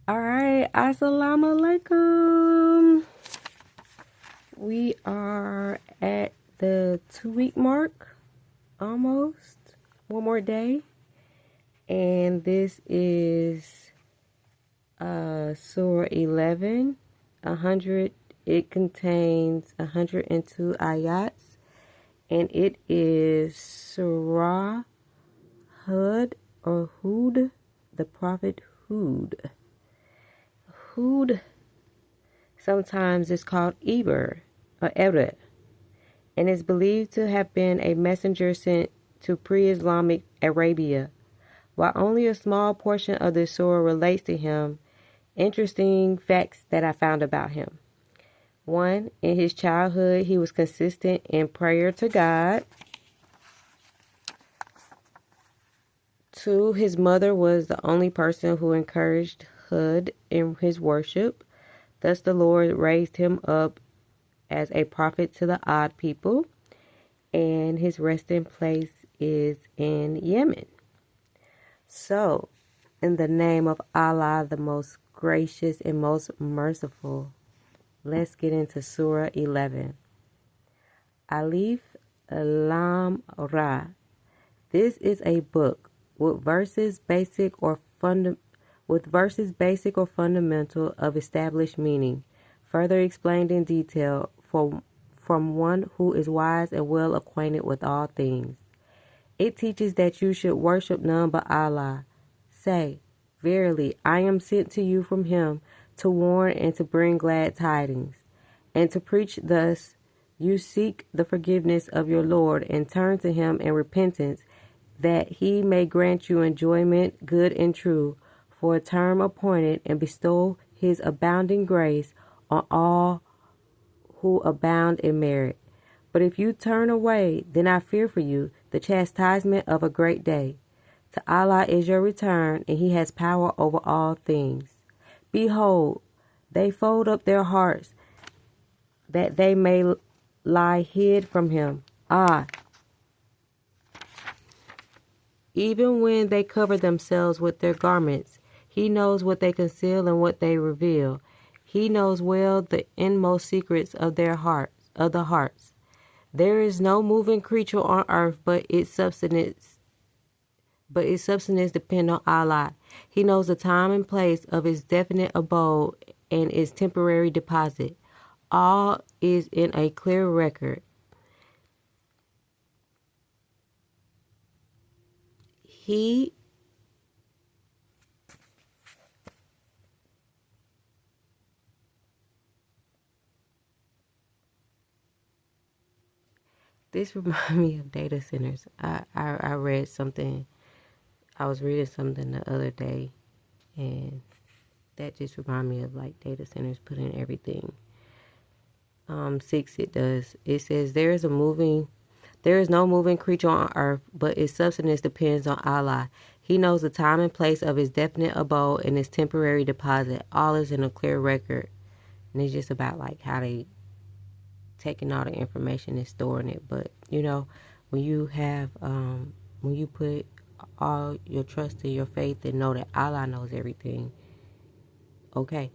All right, assalamu alaikum. We are at the 2 week mark, almost. One more day. And this is Surah 11, 100. It contains 102 ayats. And it is Surah Hud or Hud, the Prophet Hud. Hud, sometimes it's called Eber or Eber, and is believed to have been a messenger sent to pre-Islamic Arabia. While only a small portion of the surah relates to him, interesting facts that I found about him. 1. In his childhood, he was consistent in prayer to God. 2. His mother was the only person who encouraged Hud in his worship. Thus the Lord raised him up as a prophet to the odd people, and his resting place is in Yemen. So, in the name of Allah, the most gracious and most merciful, let's get into Surah 11. Alif Lam Ra. This is a book with verses basic or fundamental of established meaning, further explained in detail from one who is wise and well acquainted with all things. It teaches that you should worship none but Allah. Say, verily, I am sent to you from him to warn and to bring glad tidings, and to preach thus you seek the forgiveness of your Lord and turn to him in repentance, that he may grant you enjoyment good and true for a term appointed, and bestow his abounding grace on all who abound in merit. But if you turn away, then I fear for you the chastisement of a great day. To Allah is your return, and he has power over all things. Behold, they fold up their hearts, that they may lie hid from him. Even when they cover themselves with their garments, he knows what they conceal and what they reveal. He knows well the inmost secrets of the hearts. There is no moving creature on earth, but its substance depends on Allah. He knows the time and place of its definite abode and its temporary deposit. All is in a clear record. This reminds me of data centers. I read something. I was reading something the other day, and that just reminded me of like data centers putting everything. 6 it does. It says there is no moving creature on earth, but its substance depends on Allah. He knows the time and place of his definite abode and his temporary deposit. All is in a clear record. And it's just about like how they taking all the information and storing it. But when you have when you put all your trust and your faith and know that Allah knows everything. Okay.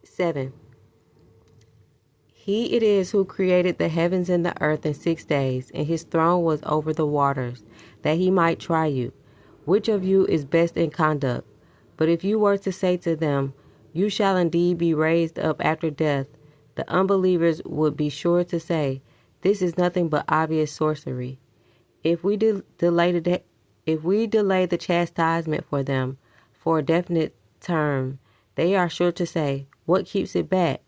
7. He it is who created the heavens and the earth in 6 days, and his throne was over the waters, that he might try you, which of you is best in conduct. But if you were to say to them, you shall indeed be raised up after death, the unbelievers would be sure to say, this is nothing but obvious sorcery. If we delay the chastisement for them for a definite term, they are sure to say, what keeps it back?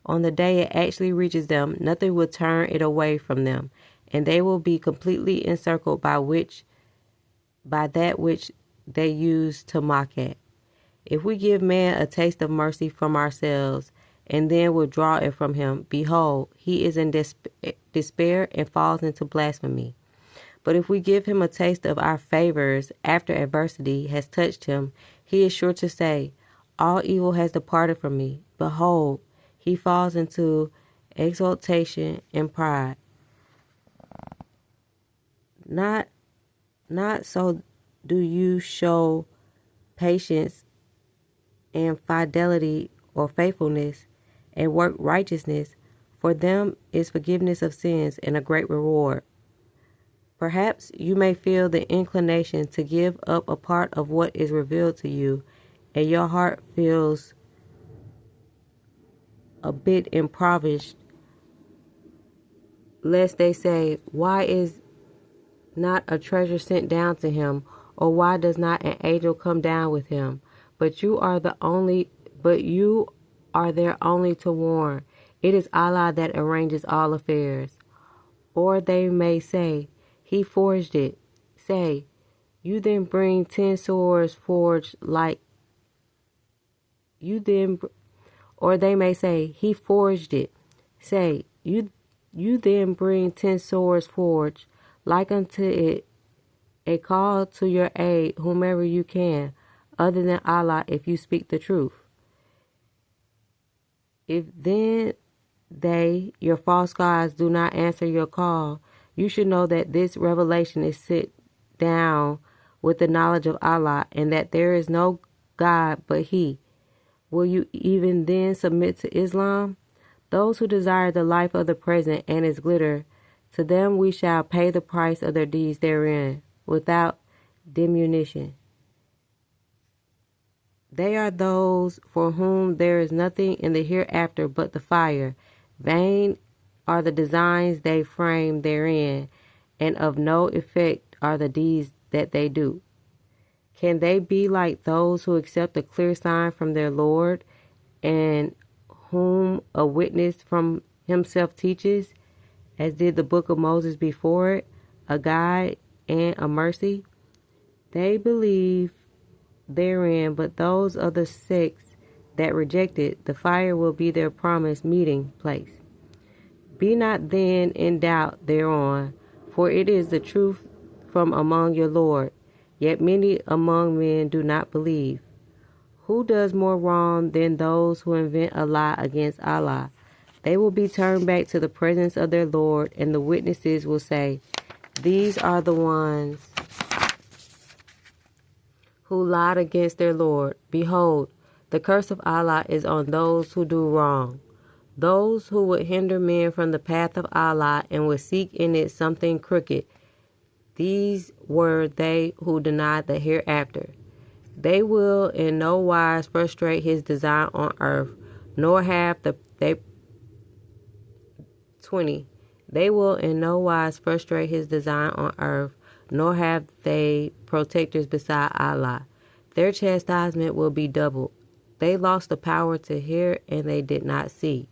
On the day it actually reaches them, nothing will turn it away from them, and they will be completely encircled by that which they use to mock at. If we give man a taste of mercy from ourselves, and then withdraw it from him, behold, he is in despair and falls into blasphemy. But if we give him a taste of our favors after adversity has touched him, he is sure to say, all evil has departed from me. Behold, he falls into exaltation and pride. Not so do you show patience, and fidelity or faithfulness, and work righteousness, for them is forgiveness of sins and a great reward. Perhaps you may feel the inclination to give up a part of what is revealed to you, and your heart feels a bit impoverished, lest they say, "Why is not a treasure sent down to him, or why does not an angel come down with him?" But you are there only to warn. It is Allah that arranges all affairs. Or they may say, "He forged it." Say, you then bring 10 swords forged like you then or they may say, "He forged it." Say, you then bring 10 swords forged like unto it, a call to your aid whomever you can, other than Allah, if you speak the truth. If then they, your false gods, do not answer your call, you should know that this revelation is sent down with the knowledge of Allah, and that there is no God but He. Will you even then submit to Islam? Those who desire the life of the present and its glitter, to them we shall pay the price of their deeds therein, without diminution. They are those for whom there is nothing in the hereafter but the fire. Vain are the designs they frame therein, and of no effect are the deeds that they do. Can they be like those who accept a clear sign from their Lord, and whom a witness from himself teaches, as did the book of Moses before it, a guide and a mercy? They believe therein, but those of the sects that reject it, the fire will be their promised meeting place. Be not then in doubt thereon, for it is the truth from among your Lord. Yet many among men do not believe. Who does more wrong than those who invent a lie against Allah? They will be turned back to the presence of their Lord, and the witnesses will say, "These are the ones who lied against their Lord. Behold, the curse of Allah is on those who do wrong, those who would hinder men from the path of Allah and would seek in it something crooked. These were they who denied the hereafter. They will in no wise frustrate His design on earth, nor have they 20. They will in no wise frustrate His design on earth, nor have they protectors beside Allah. Their chastisement will be doubled. They lost the power to hear, and they did not see.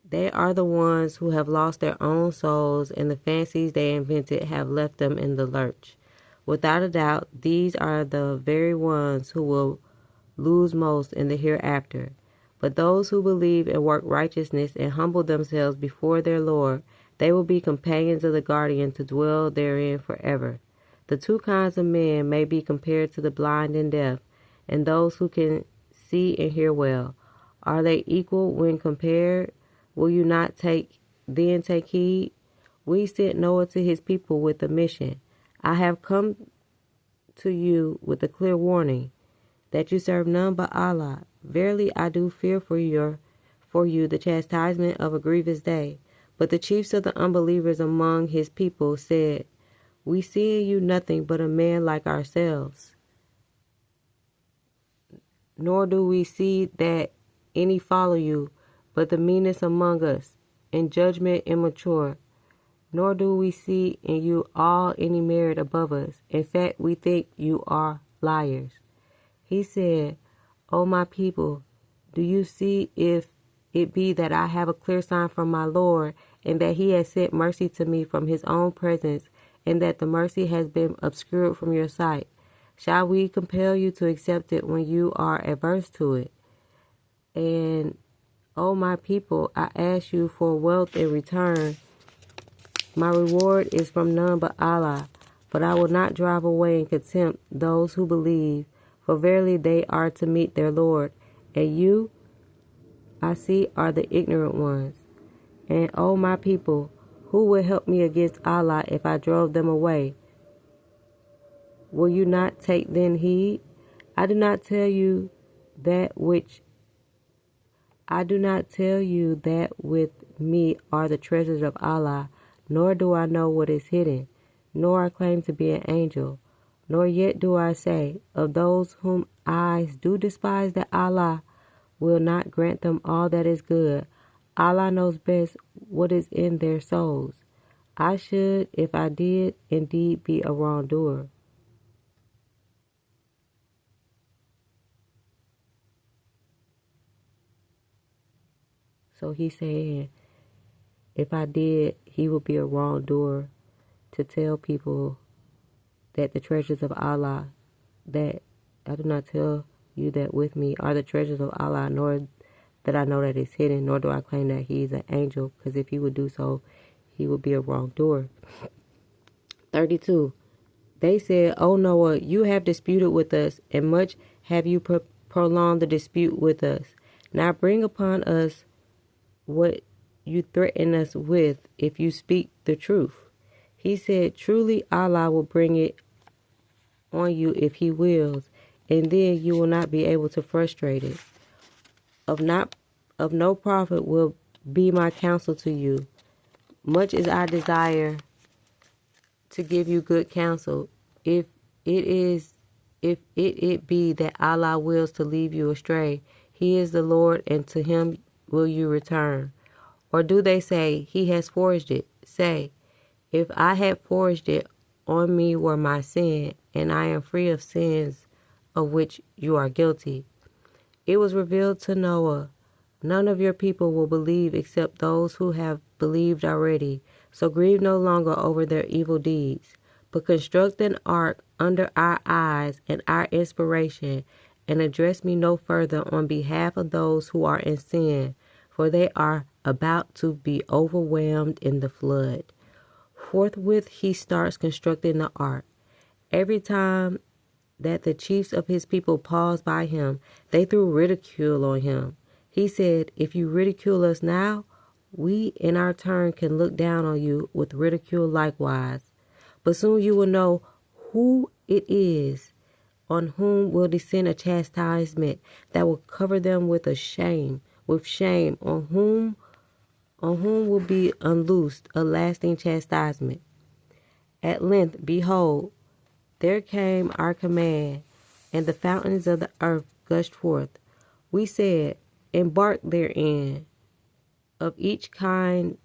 They are the ones who have lost their own souls, and the fancies they invented have left them in the lurch. Without a doubt, these are the very ones who will lose most in the hereafter. But those who believe and work righteousness and humble themselves before their Lord, they will be companions of the guardian to dwell therein forever. The two kinds of men may be compared to the blind and deaf, and those who can see and hear well. Are they equal when compared? Will you not take heed? We sent Noah to his people with a mission. I have come to you with a clear warning, that you serve none but Allah. Verily I do fear for you the chastisement of a grievous day. But the chiefs of the unbelievers among his people said, "We see in you nothing but a man like ourselves, nor do we see that any follow you, but the meanest among us, in judgment immature. Nor do we see in you all any merit above us. In fact, we think you are liars." He said, "O my people, do you see if it be that I have a clear sign from my Lord, and that He has sent mercy to me from His own presence, and that the mercy has been obscured from your sight? Shall we compel you to accept it when you are averse to it? And, O my people, I ask you for wealth in return. My reward is from none but Allah, but I will not drive away in contempt those who believe, for verily they are to meet their Lord, and you, I see, are the ignorant ones. And, O my people, who will help me against Allah if I drove them away? Will you not take then heed? I do not tell you that which I do not tell you that with me are the treasures of Allah, nor do I know what is hidden, nor I claim to be an angel, nor yet do I say, of those whom eyes do despise, that Allah will not grant them all that is good. Allah knows best what is in their souls. I should, if I did, indeed be a wrongdoer. So he's saying, if I did, he would be a wrongdoer to tell people that the treasures of Allah, that I do not tell you that with me are the treasures of Allah, nor that I know that it's hidden, nor do I claim that he is an angel, because if he would do so, he would be a wrongdoer. 32. They said, O Noah, you have disputed with us, and much have you prolonged the dispute with us. Now bring upon us what you threaten us with if you speak the truth. He said, truly Allah will bring it on you if he wills, and then you will not be able to frustrate it. Of no profit will be my counsel to you. Much as I desire to give you good counsel, if it be that Allah wills to leave you astray, he is the Lord, and to him will you return. Or do they say, he has forged it? Say, if I had forged it, on me were my sin, and I am free of sins of which you are guilty. It was revealed to Noah, none of your people will believe except those who have believed already. So grieve no longer over their evil deeds, but construct an ark under our eyes and our inspiration, and address me no further on behalf of those who are in sin, for they are about to be overwhelmed in the flood. Forthwith he starts constructing the ark. Every time that the chiefs of his people paused by him, they threw ridicule on him. He said, if you ridicule us now, we in our turn can look down on you with ridicule likewise. But soon you will know who it is on whom will descend a chastisement that will cover them with shame, on whom will be unloosed a lasting chastisement. At length, behold, there came our command, and the fountains of the earth gushed forth. We said, embark therein, of each kind,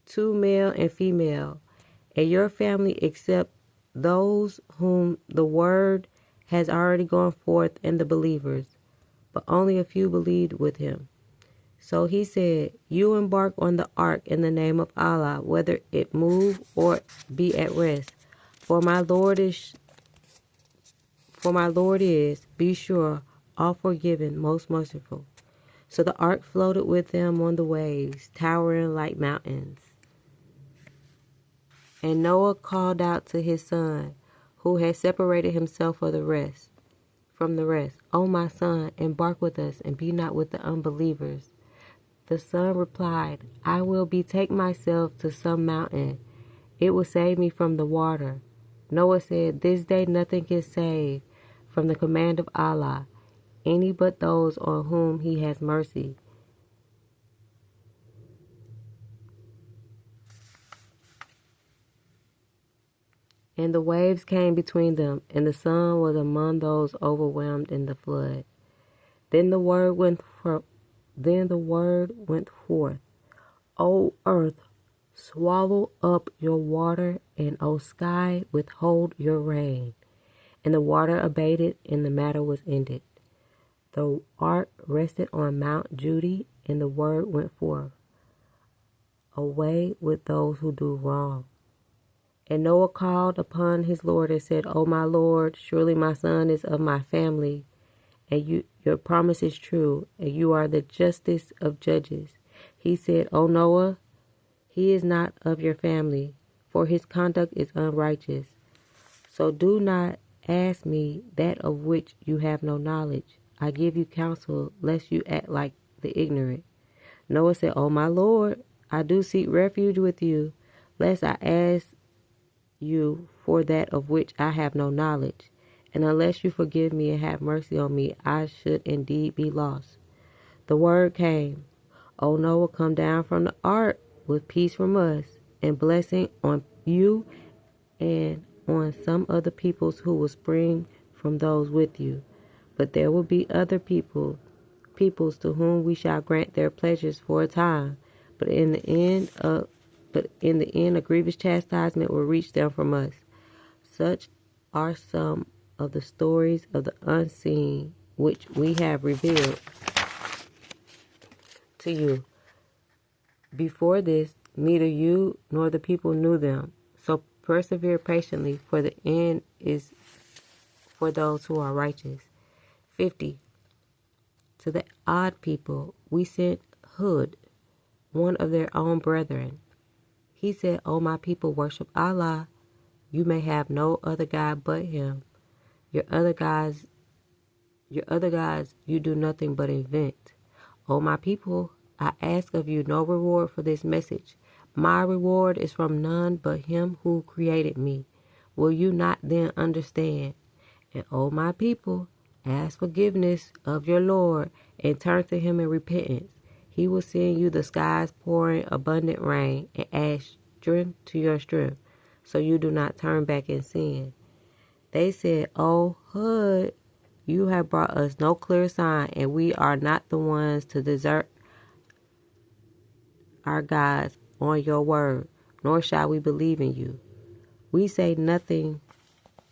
2 male and female, and your family except those whom the word has already gone forth, and the believers. But only a few believed with him. So he said, you embark on the ark in the name of Allah, whether it move or be at rest. For my Lord is, be sure, all forgiven, most merciful. So the ark floated with them on the waves, towering like mountains. And Noah called out to his son, who had separated himself from the rest, O my son, embark with us, and be not with the unbelievers. The son replied, I will betake myself to some mountain. It will save me from the water. Noah said, this day nothing can save from the command of Allah, any but those on whom he has mercy. And the waves came between them, and the son was among those overwhelmed in the flood. Then the word went forth, O earth, swallow up your water, and O sky, withhold your rain. And the water abated, and the matter was ended. The ark rested on Mount Judy, and the word went forth, away with those who do wrong. And Noah called upon his Lord and said, O my Lord, surely my son is of my family, and your promise is true, and you are the justest of judges. He said, O Noah, he is not of your family, for his conduct is unrighteous. So do not ask me that of which you have no knowledge. I give you counsel, lest you act like the ignorant. Noah said, O my Lord, I do seek refuge with you, lest I ask you for that of which I have no knowledge. and unless you forgive me and have mercy on me, I should indeed be lost. The word came, O Noah, come down from the ark with peace from us, and blessing on you and on some other peoples who will spring from those with you. But there will be other peoples to whom we shall grant their pleasures for a time, but in the end a grievous chastisement will reach them from us. Such are some of the stories of the unseen which we have revealed to you. Before this, neither you nor the people knew them. So persevere patiently, for the end is for those who are righteous. 50. To the odd people, we sent Hud, one of their own brethren. He said, O my people, worship Allah. You may have no other God but him. Your other gods you do nothing but invent. O my people, I ask of you no reward for this message. My reward is from none but him who created me. Will you not then understand? And O my people, ask forgiveness of your Lord and turn to him in repentance. He will send you the skies pouring abundant rain and add strength to your strength, so you do not turn back in sin. They said, O Hud, you have brought us no clear sign, and we are not the ones to desert our gods on your word, nor shall we believe in you. We say nothing,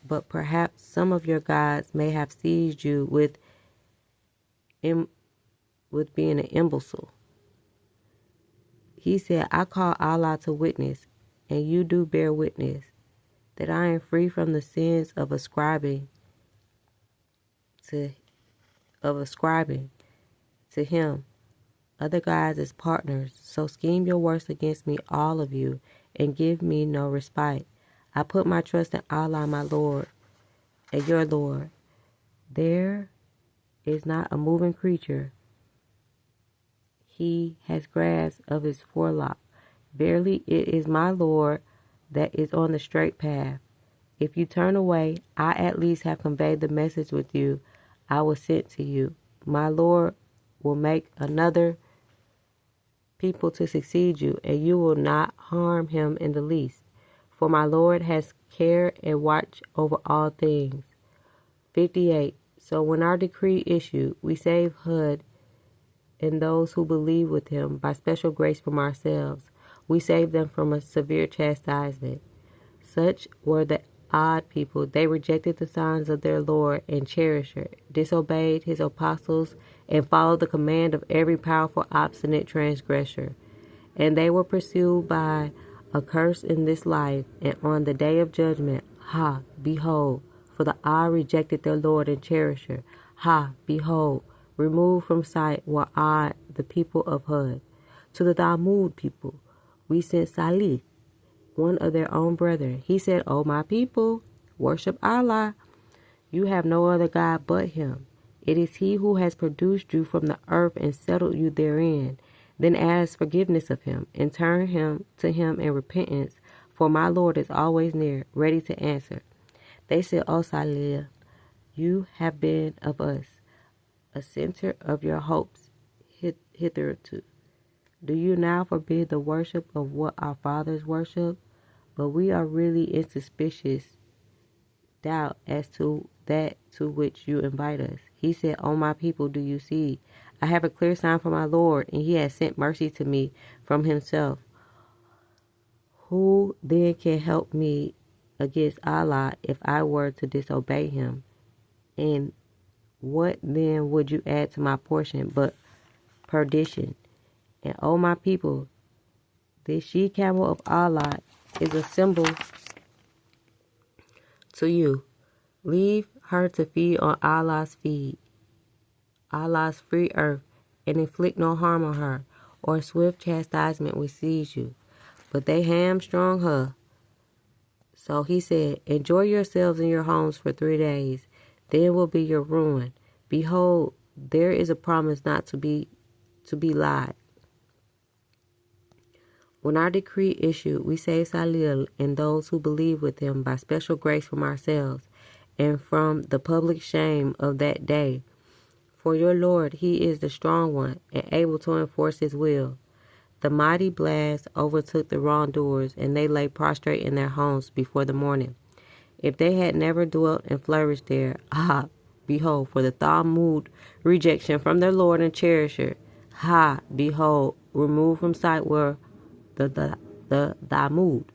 but perhaps some of your gods may have seized you with being an imbecile. He said, I call Allah to witness, and you do bear witness, that I am free from the sins of ascribing to him other gods as partners. So scheme your worst against me, all of you, and give me no respite. I put my trust in Allah, my Lord, and your Lord. There is not a moving creature he has grasp of his forelock. Verily, it is my Lord that is on the straight path. If you turn away, I at least have conveyed the message with you I was sent to you. My Lord will make another people to succeed you, and you will not harm him in the least. For my Lord has care and watch over all things. 58. So when our decree issued, we saved Hud and those who believe with him by special grace from ourselves. We saved them from a severe chastisement. Such were the odd people. They rejected the signs of their Lord and cherisher, disobeyed his apostles, and followed the command of every powerful, obstinate transgressor. And they were pursued by a curse in this life, and on the day of judgment, ha, behold, for the odd rejected their Lord and cherisher. Ha, behold, removed from sight were odd the people of Hud. To the Thamud people, we sent Salih, one of their own brethren. He said, O my people, worship Allah. You have no other God but him. It is he who has produced you from the earth and settled you therein. Then ask forgiveness of him, and turn him to him in repentance, for my Lord is always near, ready to answer. They said, O Salih, you have been of us a center of your hopes hitherto. Do you now forbid the worship of what our fathers worship? But we are really in suspicious doubt as to that to which you invite us. He said, O my people, do you see? I have a clear sign from my Lord, and he has sent mercy to me from himself. Who then can help me against Allah if I were to disobey him? And what then would you add to my portion but perdition? And O my people, this she-camel of Allah is a symbol to you. Leave her to feed on Allah's free earth, and inflict no harm on her, or swift chastisement will seize you. But they hamstrung her. So he said, enjoy yourselves in your homes for 3 days, then will be your ruin. Behold, there is a promise not to be lied. When our decree issued, we saved Salil and those who believe with him by special grace from ourselves, and from the public shame of that day. For your Lord, he is the strong one and able to enforce his will. The mighty blast overtook the wrongdoers, and they lay prostrate in their homes before the morning. If they had never dwelt and flourished there, behold, for the Thamud rejection from their Lord and cherisher, behold, removed from sight were the Thamud.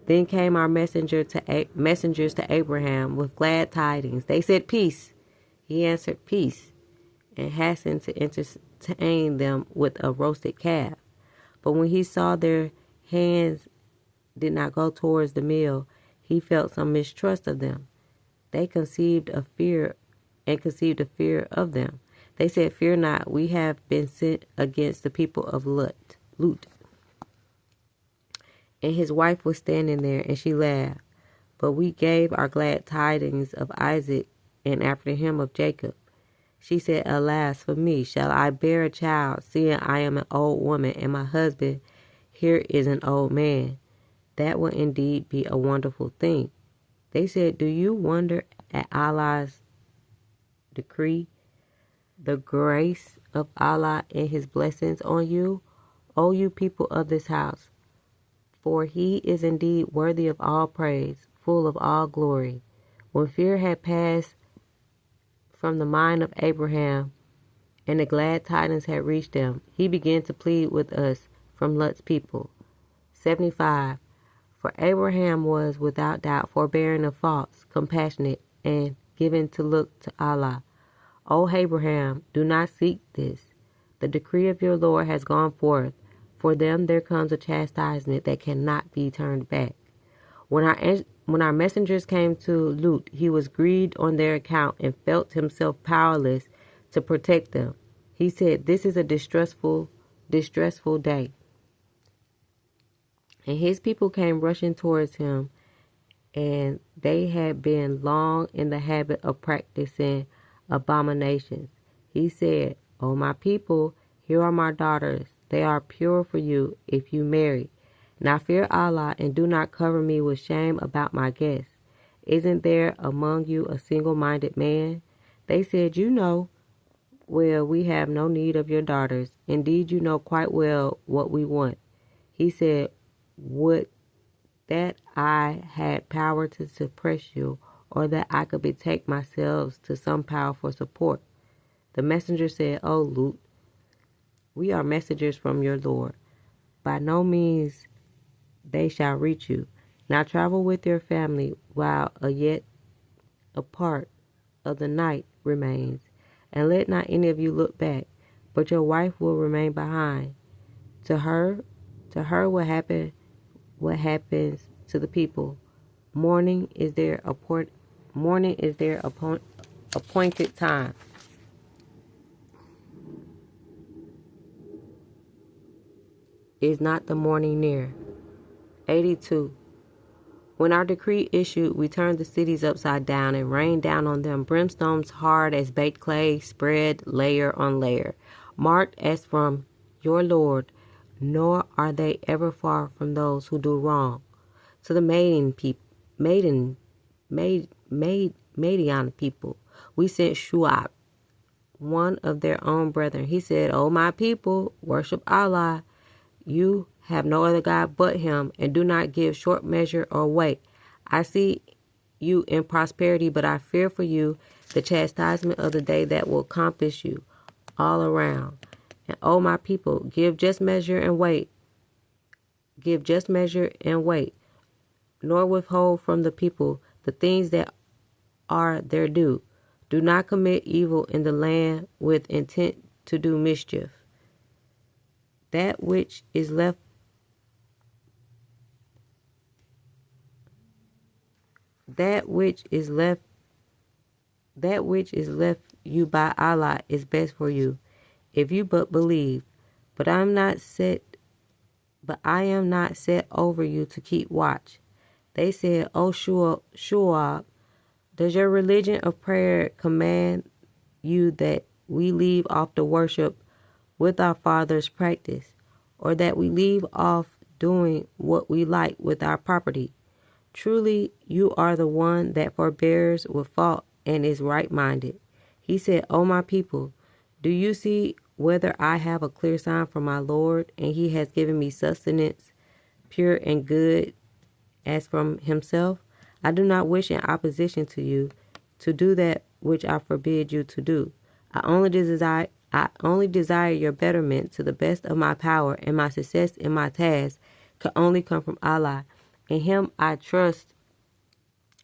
Then came our messengers to Abraham with glad tidings. They said, peace. He answered, peace, and hastened to entertain them with a roasted calf. But when he saw their hands did not go towards the meal, he felt some mistrust of them. They conceived a fear of them. They said, fear not, we have been sent against the people of Lut. And his wife was standing there, and she laughed. But we gave our glad tidings of Isaac, and after him of Jacob. She said, alas for me, shall I bear a child, seeing I am an old woman, and my husband here is an old man? That will indeed be a wonderful thing. They said, do you wonder at Allah's decree, the grace of Allah and his blessings on you, O you people of this house? For he is indeed worthy of all praise, full of all glory. When fear had passed from the mind of Abraham, and the glad tidings had reached him, he began to plead with us from Lut's people. 75. For Abraham was without doubt forbearing of faults, compassionate, and given to look to Allah. O Abraham, do not seek this. The decree of your Lord has gone forth. For them there comes a chastisement that cannot be turned back. When our messengers came to Lut, he was grieved on their account and felt himself powerless to protect them. He said, this is a distressful day. And his people came rushing towards him, and they had been long in the habit of practicing abominations. He said, O my people, here are my daughters. They are pure for you if you marry. Now fear Allah and do not cover me with shame about my guests. Isn't there among you a single-minded man? They said, you know, well, we have no need of your daughters. Indeed, you know quite well what we want. He said, would that I had power to suppress you, or that I could betake myself to some power for support. The messenger said, O Lut, we are messengers from your Lord. By no means they shall reach you. Now travel with your family while yet a part of the night remains, and let not any of you look back, but your wife will remain behind. To her what happens to the people. Morning is their appointed time. Is not the morning near? 82. When our decree issued, we turned the cities upside down and rained down on them brimstones hard as baked clay, spread layer on layer, marked as from your Lord, nor are they ever far from those who do wrong. To the Madian people, we sent Shu'ab, one of their own brethren. He said, O my people, worship Allah. You have no other God but him, and do not give short measure or weight. I see you in prosperity, but I fear for you the chastisement of the day that will compass you all around. And O my people, give just measure and weight. Give just measure and weight, nor withhold from the people the things that are their due. Do not commit evil in the land with intent to do mischief. That which is left you by Allah is best for you, if you but believe. But I am not set over you to keep watch. They said, O Shu'ab, does your religion of prayer command you that we leave off the worship with our father's practice, or that we leave off doing what we like with our property? Truly, you are the one that forbears with fault and is right-minded. He said, O my people, do you see whether I have a clear sign from my Lord, and he has given me sustenance, pure and good as from himself? I do not wish in opposition to you to do that which I forbid you to do. I only desire your betterment to the best of my power, and my success in my task can only come from Allah. In him I trust,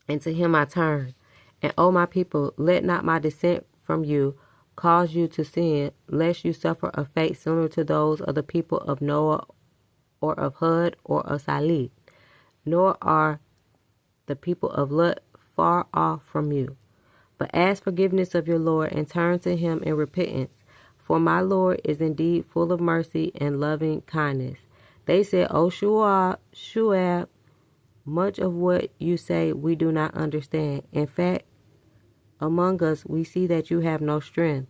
and to him I turn. And O my people, let not my descent from you cause you to sin, lest you suffer a fate similar to those of the people of Noah, or of Hud, or of Salih. Nor are the people of Lut far off from you. But ask forgiveness of your Lord, and turn to him in repentance. For my Lord is indeed full of mercy and loving kindness. They said, O Shu'ab, much of what you say we do not understand. In fact, among us we see that you have no strength.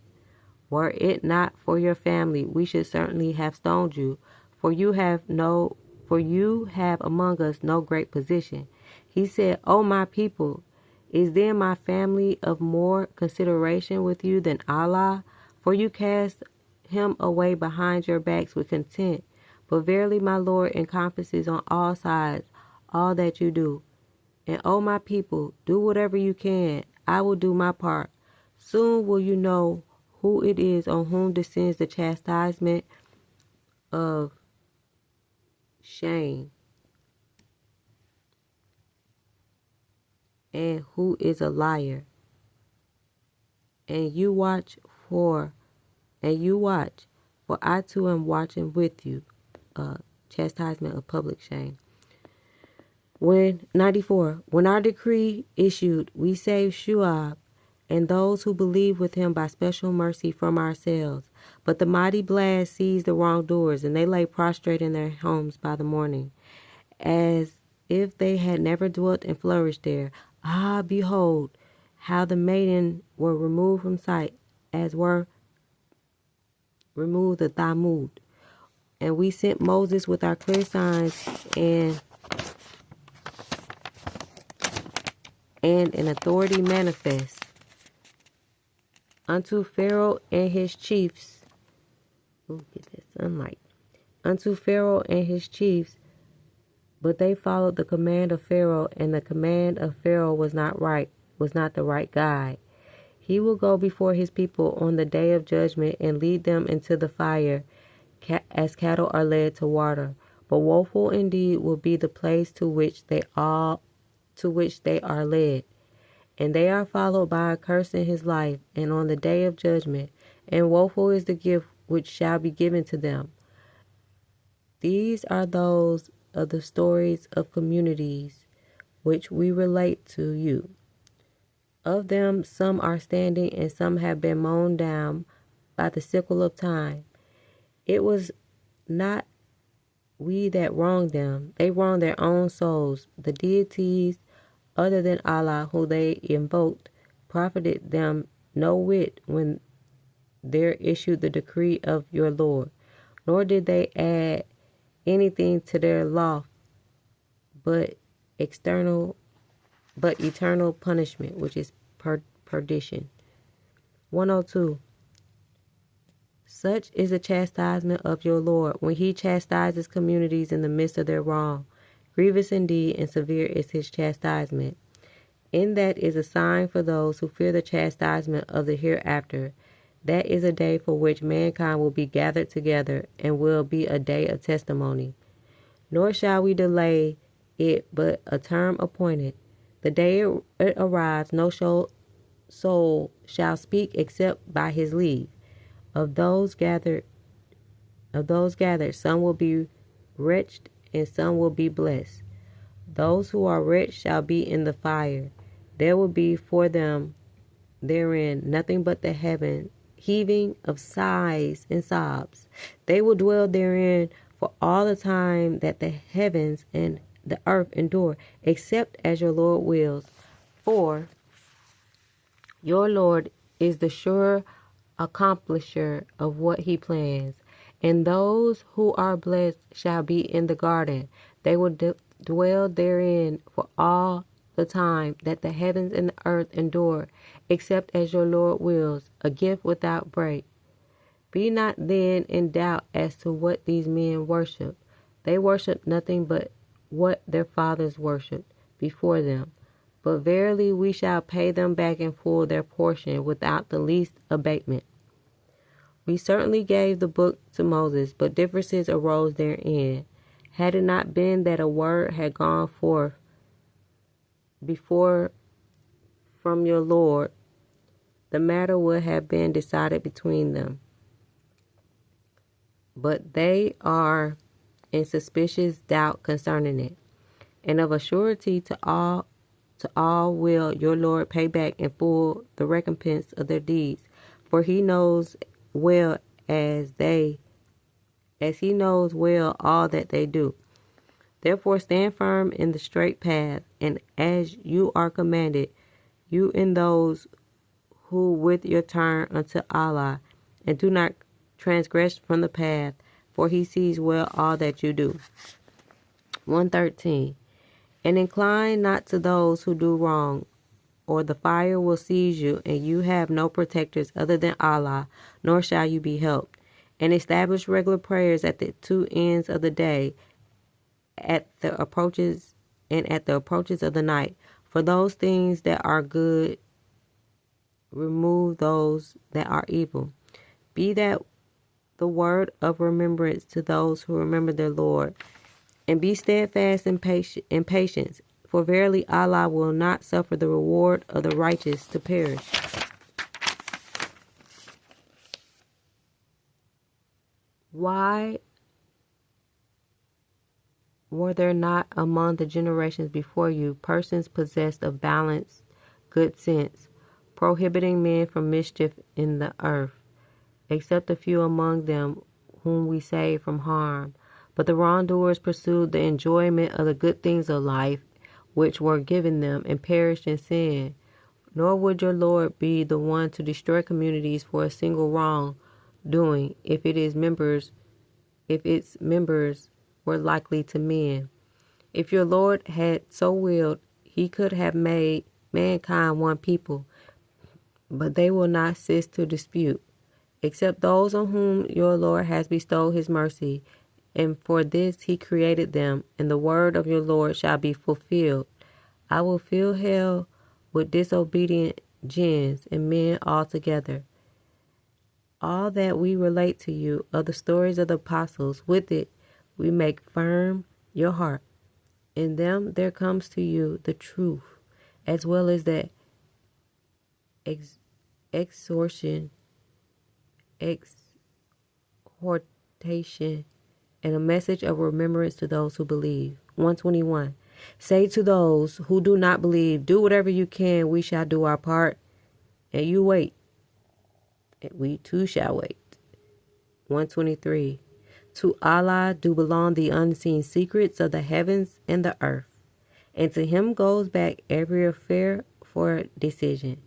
Were it not for your family, we should certainly have stoned you, for you have among us no great position. He said, O my people, is then my family of more consideration with you than Allah? For you cast him away behind your backs with contempt. But verily my Lord encompasses on all sides all that you do. And O my people, do whatever you can. I will do my part. Soon will you know who it is on whom descends the chastisement of shame, and who is a liar. And you watch, for I too am watching with you. Chastisement of public shame. 94. When our decree issued, we saved Shu'ab and those who believe with him by special mercy from ourselves. But the mighty blast seized the wrongdoers, and they lay prostrate in their homes by the morning, as if they had never dwelt and flourished there. Ah, behold, how the maiden were removed from sight, as were removed the Thamud. And we sent Moses with our clear signs and an authority manifest unto Pharaoh and his chiefs. Get that sunlight. Unto Pharaoh and his chiefs, but they followed the command of Pharaoh, and the command of Pharaoh was not the right guide. He will go before his people on the day of judgment and lead them into the fire, as cattle are led to water. But woeful indeed will be the place to which they are led. And they are followed by a curse in his life, and on the day of judgment, and woeful is the gift which shall be given to them. These are those of the stories of communities which we relate to you. Of them some are standing, and some have been mown down by the sickle of time. It was not we that wronged them. They wronged their own souls. The deities other than Allah who they invoked profited them no whit when there issued the decree of your Lord, nor did they add anything to their law but eternal punishment, which is perdition. 102. Such is the chastisement of your Lord when he chastises communities in the midst of their wrong. Grievous indeed and severe is his chastisement. In that is a sign for those who fear the chastisement of the hereafter. That is a day for which mankind will be gathered together, and will be a day of testimony. Nor shall we delay it but a term appointed. The day it arrives, no soul shall speak except by his leave. Of those gathered, some will be wretched, and some will be blessed. Those who are rich shall be in the fire. There will be for them therein nothing but the heaving of sighs and sobs. They will dwell therein for all the time that the heavens and the earth endure, except as your Lord wills. For your Lord is the sure accomplisher of what he plans. And those who are blessed shall be in the garden. They will dwell therein for all the time that the heavens and the earth endure, except as your Lord wills, a gift without break. Be not then in doubt as to what these men worship. They worship nothing but what their fathers worshipped before them. But verily we shall pay them back in full their portion without the least abatement. We certainly gave the book to Moses, but differences arose therein. Had it not been that a word had gone forth before from your Lord, the matter would have been decided between them. But they are in suspicious doubt concerning it. And of a surety to all will your Lord pay back in full the recompense of their deeds, for he knows well as he knows well all that they do. Therefore stand firm in the straight path, and as you are commanded, you and those who with your turn unto Allah, and do not transgress from the path, for he sees well all that you do. 113. And incline not to those who do wrong, or the fire will seize you, and you have no protectors other than Allah, nor shall you be helped. And establish regular prayers at the two ends of the day, at the approaches of the night. For those things that are good, remove those that are evil. Be that the word of remembrance to those who remember their Lord, and be steadfast in patience, for verily Allah will not suffer the reward of the righteous to perish. Why were there not among the generations before you persons possessed of balanced good sense, prohibiting men from mischief in the earth, except a few among them whom we saved from harm? But the wrongdoers pursued the enjoyment of the good things of life which were given them, and perished in sin. Nor would your Lord be the one to destroy communities for a single wrong doing, if its members were likely to mend. If your Lord had so willed, he could have made mankind one people, but they will not cease to dispute, except those on whom your Lord has bestowed his mercy, and for this he created them, and the word of your Lord shall be fulfilled. I will fill hell with disobedient jinns and men altogether. All that we relate to you of the stories of the apostles, with it we make firm your heart. In them there comes to you the truth, as well as the exhortation, and a message of remembrance to those who believe. 121. Say to those who do not believe, do whatever you can, we shall do our part, and you wait, and we too shall wait. 123. To Allah do belong the unseen secrets of the heavens and the earth, and to him goes back every affair for decision.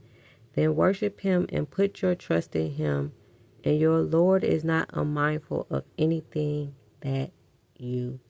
Then worship him and put your trust in him, and your Lord is not unmindful of anything that you